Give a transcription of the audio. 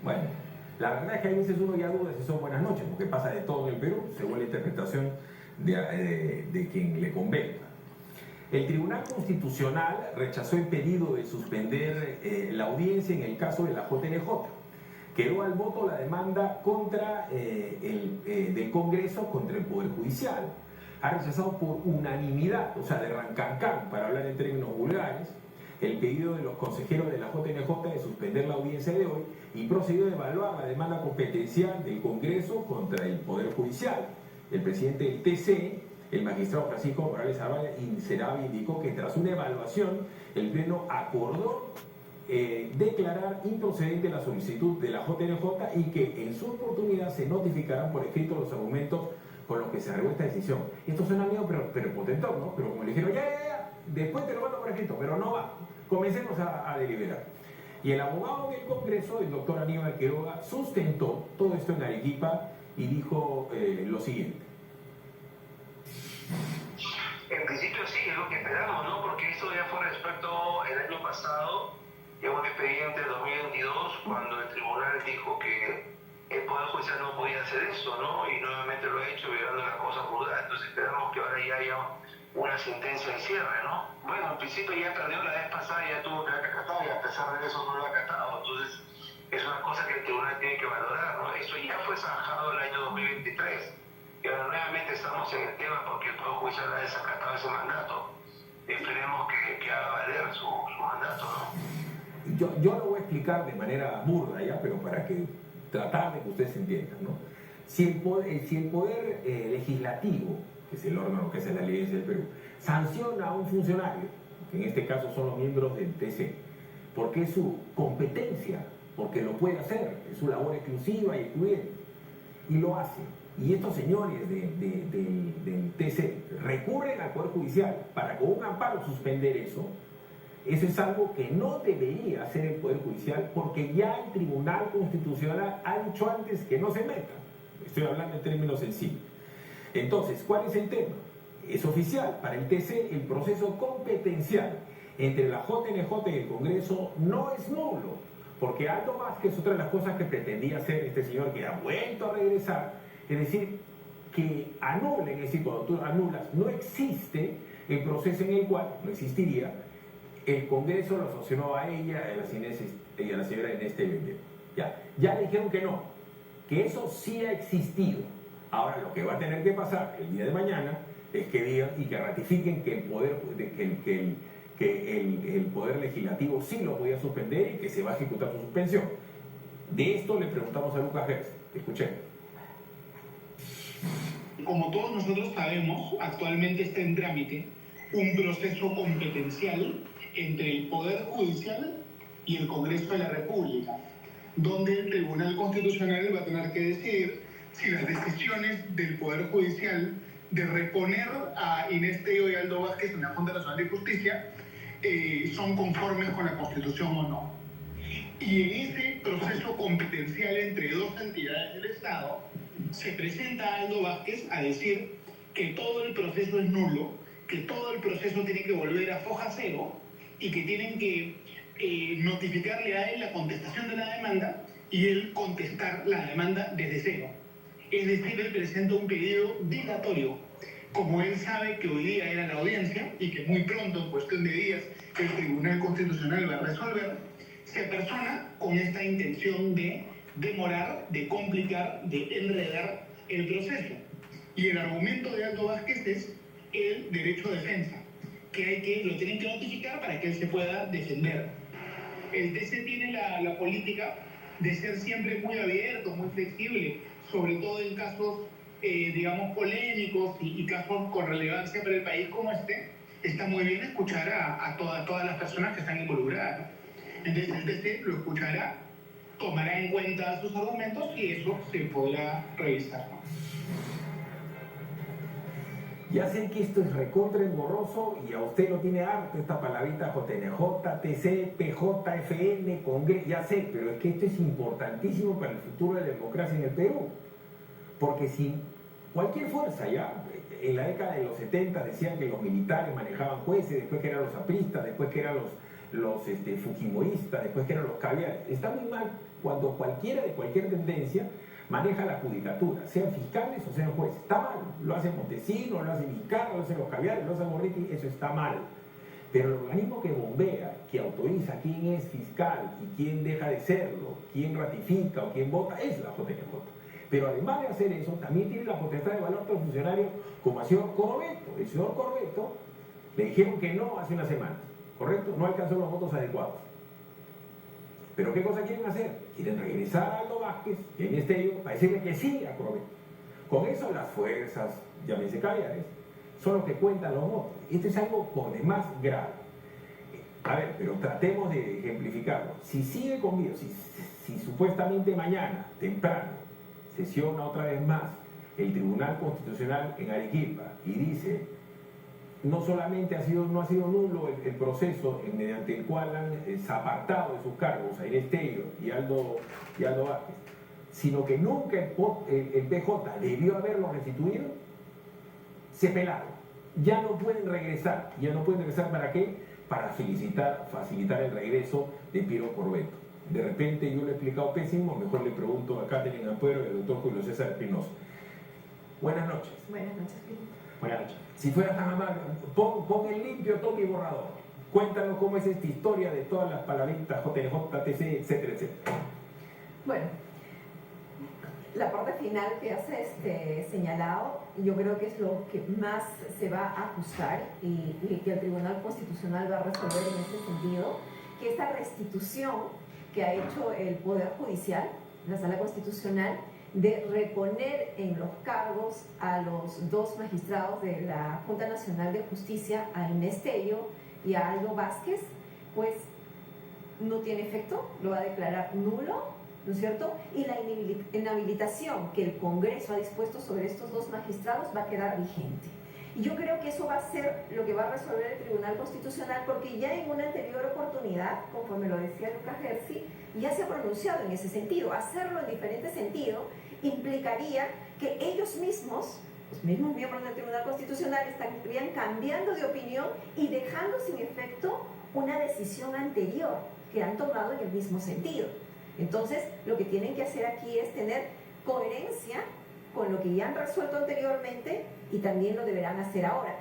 Bueno, la verdad es que a veces uno ya duda si son buenas noches, porque pasa de todo en el Perú, según la interpretación de quien le convenga. El Tribunal Constitucional rechazó el pedido de suspender la audiencia en el caso de la JNJ. Quedó al voto la demanda del Congreso contra el Poder Judicial. Ha rechazado por unanimidad, o sea, de rancancán, para hablar en términos vulgares, el pedido de los consejeros de la JNJ de suspender la audiencia de hoy y procedió a evaluar la demanda competencial del Congreso contra el Poder Judicial. El presidente del TC, el magistrado Francisco Morales Serabi, indicó que tras una evaluación, el Pleno acordó declarar improcedente la solicitud de la JNJ y que en su oportunidad se notificarán por escrito los argumentos con los que se arregló esta decisión. Esto suena medio pero potentón, ¿no? Pero como le dijeron, ya, después te lo mando por escrito, pero no va. Comencemos a deliberar. Y el abogado del Congreso, el doctor Aníbal Quiroga, sustentó todo esto en Arequipa y dijo lo siguiente. En principio sí, es lo que esperamos, ¿no? Porque esto ya fue respecto el año pasado, en un expediente de 2022, cuando el tribunal dijo que el Poder Judicial no podía hacer eso, ¿no? Y nuevamente lo ha hecho violando la cosa juzgada. Entonces esperamos que ahora ya haya una sentencia de cierre, ¿no? Bueno, en principio ya perdió la vez pasada, ya tuvo que haber acatado y a pesar de eso no lo ha acatado. Entonces es una cosa que el tribunal tiene que valorar, ¿no? Eso ya fue zanjado el año 2023. Y ahora nuevamente estamos en el tema porque el Poder Judicial ha desacatado ese mandato. Esperemos que haga valer su mandato, ¿no? Yo lo voy a explicar de manera burda ya, pero para que tratar de que ustedes entiendan, ¿no? Si el poder legislativo, que es el órgano que hace la ley del Perú, sanciona a un funcionario, que en este caso son los miembros del TC, porque es su competencia, porque lo puede hacer, es su labor exclusiva y excluyente, y lo hace. Y estos señores del TC recurren al Poder Judicial para con un amparo suspender eso. Eso es algo que no debería hacer el Poder Judicial porque ya el Tribunal Constitucional ha dicho antes que no se meta. Estoy hablando en términos sencillos. Entonces, ¿cuál es el tema? Es oficial. Para el TC, el proceso competencial entre la JNJ y el Congreso no es nulo. Porque Aldo Vázquez, otra de las cosas que pretendía hacer este señor que ha vuelto a regresar, es decir, que anulen, es decir, cuando tú anulas, no existe el proceso en el cual, no existiría, el Congreso lo sancionó a ella y a la señora Inés Tellería. Ya le dijeron que no, que eso sí ha existido. Ahora lo que va a tener que pasar el día de mañana es que digan y que ratifiquen que el Poder Legislativo sí lo podía suspender y que se va a ejecutar su suspensión. De esto le preguntamos a Lucas Gers. Escuchen. Como todos nosotros sabemos, actualmente está en trámite un proceso competencial entre el Poder Judicial y el Congreso de la República, donde el Tribunal Constitucional va a tener que decidir si las decisiones del Poder Judicial de reponer a Inés Tello y Aldo Vázquez en la Junta Nacional de Justicia son conformes con la Constitución o no. Y en ese proceso competencial entre dos entidades del Estado, se presenta a Aldo Vázquez a decir que todo el proceso es nulo, que todo el proceso tiene que volver a foja cero y que tienen que notificarle a él la contestación de la demanda y él contestar la demanda desde cero. Es decir, él presenta un pedido dilatorio. Como él sabe que hoy día era la audiencia y que muy pronto, en cuestión de días, el Tribunal Constitucional va a resolver, se apersona con esta intención de demorar, de complicar, de enredar el proceso. Y el argumento de Aldo Vázquez es el derecho a defensa, que lo tienen que notificar para que él se pueda defender. El TC tiene la política de ser siempre muy abierto, muy flexible, sobre todo en casos, digamos, polémicos y casos con relevancia para el país como este. Está muy bien escuchar a todas las personas que están involucradas. Entonces el TC lo escuchará, tomará en cuenta sus argumentos y eso se podrá revisar, ¿no? Ya sé que esto es recontra engorroso y a usted lo tiene harto esta palabrita JNJ, TC, PJ, FN, Congreso, ya sé, pero es que esto es importantísimo para el futuro de la democracia en el Perú. Porque si cualquier fuerza, ya, en la década de los 70 decían que los militares manejaban jueces, después que eran los apristas, después que eran los fujimoristas, después que eran los caviares. Está muy mal cuando cualquiera de cualquier tendencia maneja la judicatura, sean fiscales o sean jueces. Está mal, lo hace Montesinos, lo hace Vizcarra, lo hacen los caviares, lo hace Moretti, eso está mal. Pero el organismo que bombea, que autoriza quién es fiscal y quién deja de serlo, quién ratifica o quién vota, es la JNJ. Pero además de hacer eso, también tiene la potestad de evaluar a otros funcionarios como al señor Corbeto. El señor Corbeto le dijeron que no hace unas semanas, ¿correcto? No alcanzó los votos adecuados. ¿Pero qué cosa quieren hacer? Quieren regresar a Aldo Vázquez, que en Estello, para decirle que sí a Corbeto. Con eso las fuerzas, llámense caviares, son los que cuentan los votos. Esto es algo por demás grave. A ver, pero tratemos de ejemplificarlo. Si sigue con vida, si supuestamente mañana, temprano, sesiona otra vez más el Tribunal Constitucional en Arequipa y dice, no solamente no ha sido nulo el proceso mediante el cual han apartado de sus cargos a Inés Tello y Aldo Vázquez, sino que nunca el PJ debió haberlo restituido, se pelaron. Ya no pueden regresar. ¿Ya no pueden regresar para qué? Para facilitar el regreso de Piero Corbeto. De repente yo lo he explicado pésimo, mejor le pregunto a Catherine Ampuero y al doctor Julio César Espinosa. Buenas noches. Buenas noches, Felipe. Buenas noches. Si fuera tan amable, pon el limpio toque y borrador. Cuéntanos cómo es esta historia de todas las palabritas JNJ, TC, etcétera, etcétera. Bueno, la parte final que has señalado, yo creo que es lo que más se va a ajustar y que el Tribunal Constitucional va a resolver en ese sentido, que esta restitución que ha hecho el Poder Judicial, la Sala Constitucional, de reponer en los cargos a los dos magistrados de la Junta Nacional de Justicia, a Inés Tello y a Aldo Vázquez, pues no tiene efecto, lo va a declarar nulo, ¿no es cierto? Y la inhabilitación que el Congreso ha dispuesto sobre estos dos magistrados va a quedar vigente. Y yo creo que eso va a ser lo que va a resolver el Tribunal Constitucional, porque ya en una anterior oportunidad, conforme lo decía Lucas Gersi, ya se ha pronunciado en ese sentido. Hacerlo en diferente sentido implicaría que ellos mismos, los mismos miembros del Tribunal Constitucional, estarían cambiando de opinión y dejando sin efecto una decisión anterior que han tomado en el mismo sentido. Entonces, lo que tienen que hacer aquí es tener coherencia con lo que ya han resuelto anteriormente y también lo deberán hacer ahora.